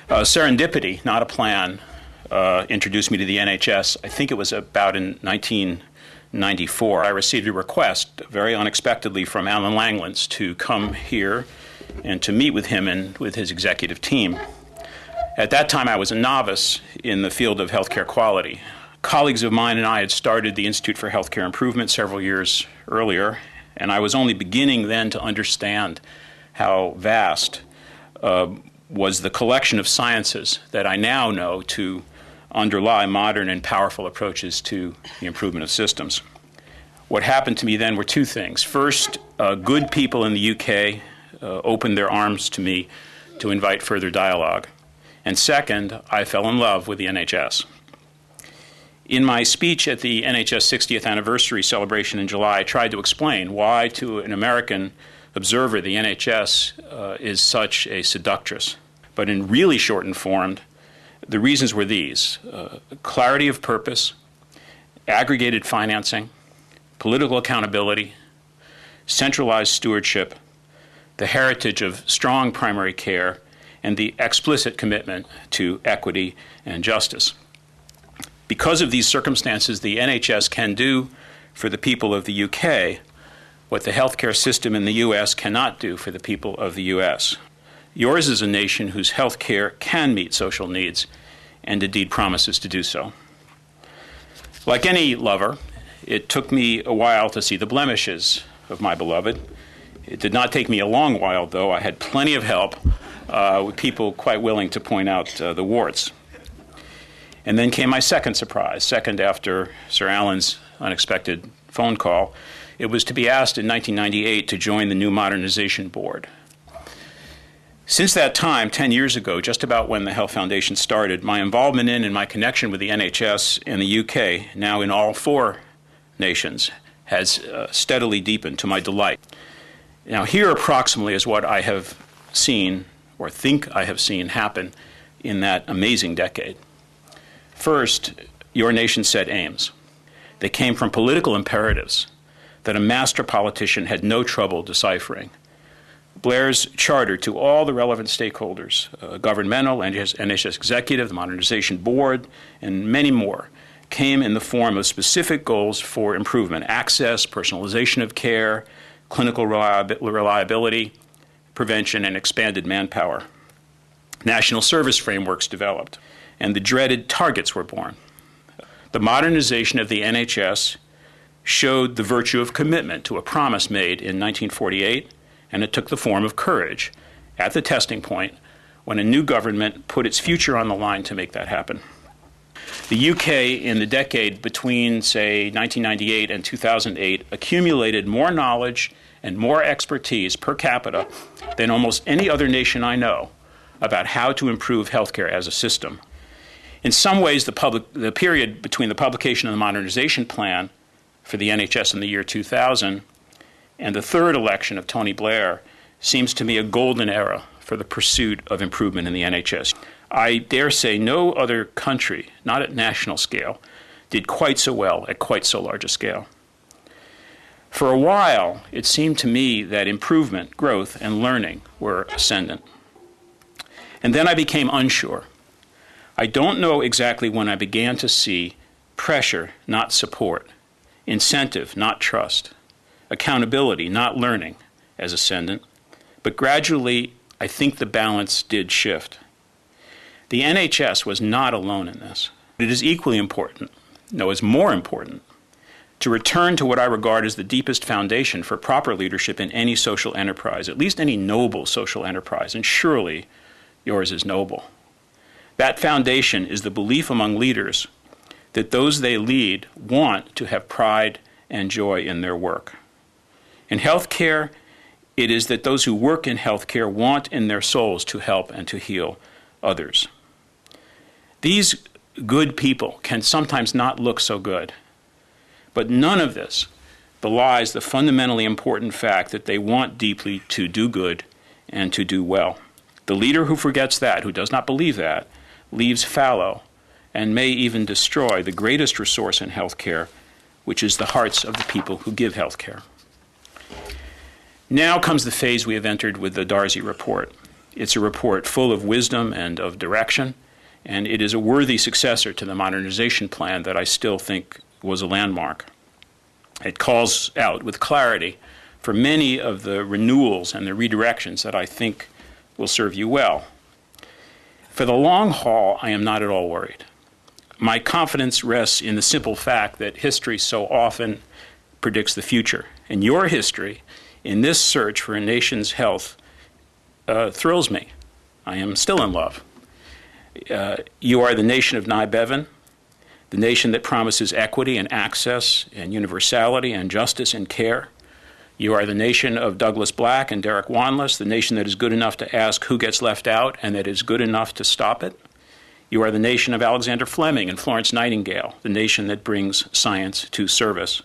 Serendipity, not a plan, introduced me to the NHS. I think it was about in 1994. I received a request, very unexpectedly, from Alan Langlands to come here and to meet with him and with his executive team. At that time, I was a novice in the field of healthcare quality. Colleagues of mine and I had started the Institute for Healthcare Improvement several years earlier, and I was only beginning then to understand how vast was the collection of sciences that I now know to underlie modern and powerful approaches to the improvement of systems. What happened to me then were two things. First, good people in the UK opened their arms to me to invite further dialogue. And second, I fell in love with the NHS. In my speech at the NHS 60th anniversary celebration in July, I tried to explain why, to an American observer, the NHS is such a seductress. But in really shortened form, the reasons were these: clarity of purpose, aggregated financing, political accountability, centralized stewardship, the heritage of strong primary care, and the explicit commitment to equity and justice. Because of these circumstances, the NHS can do for the people of the UK what the healthcare system in the US cannot do for the people of the US. Yours is a nation whose healthcare can meet social needs and indeed promises to do so. Like any lover, it took me a while to see the blemishes of my beloved. It did not take me a long while, though. I had plenty of help with people quite willing to point out the warts. And then came my second surprise, second after Sir Alan's unexpected phone call. It was to be asked in 1998 to join the new Modernization Board. Since that time, 10 years ago, just about when the Health Foundation started, my involvement in and my connection with the NHS in the UK, now in all 4 nations, has steadily deepened to my delight. Now, here approximately is what I have seen, or think I have seen, happen in that amazing decade. First, your nation set aims. They came from political imperatives that a master politician had no trouble deciphering. Blair's charter to all the relevant stakeholders, governmental, NHS executive, the Modernization Board, and many more, came in the form of specific goals for improvement: access, personalization of care, clinical reliability, prevention, and expanded manpower. National service frameworks developed, and the dreaded targets were born. The modernization of the NHS showed the virtue of commitment to a promise made in 1948, and it took the form of courage at the testing point when a new government put its future on the line to make that happen. The UK, in the decade between, say, 1998 and 2008, accumulated more knowledge and more expertise per capita than almost any other nation I know about how to improve healthcare as a system. In some ways, the period between the publication of the Modernization Plan for the NHS in the year 2000 and the third election of Tony Blair seems to me a golden era for the pursuit of improvement in the NHS. I dare say no other country, not at national scale, did quite so well at quite so large a scale. For a while, it seemed to me that improvement, growth, and learning were ascendant. And then I became unsure. I don't know exactly when I began to see pressure, not support, incentive, not trust, accountability, not learning, as ascendant, but gradually I think the balance did shift. The NHS was not alone in this. It is equally important, no, it's more important, to return to what I regard as the deepest foundation for proper leadership in any social enterprise, at least any noble social enterprise, and surely yours is noble. That foundation is the belief among leaders that those they lead want to have pride and joy in their work. In healthcare, it is that those who work in healthcare want in their souls to help and to heal others. These good people can sometimes not look so good, but none of this belies the fundamentally important fact that they want deeply to do good and to do well. The leader who forgets that, who does not believe that, leaves fallow and may even destroy the greatest resource in healthcare, which is the hearts of the people who give healthcare. Now comes the phase we have entered with the Darzi report. It's a report full of wisdom and of direction, and it is a worthy successor to the modernization plan that I still think was a landmark. It calls out with clarity for many of the renewals and the redirections that I think will serve you well. For the long haul, I am not at all worried. My confidence rests in the simple fact that history so often predicts the future. And your history in this search for a nation's health thrills me. I am still in love. You are the nation of Nye Bevan, the nation that promises equity and access and universality and justice and care. You are the nation of Douglas Black and Derek Wanless, the nation that is good enough to ask who gets left out and that is good enough to stop it. You are the nation of Alexander Fleming and Florence Nightingale, the nation that brings science to service.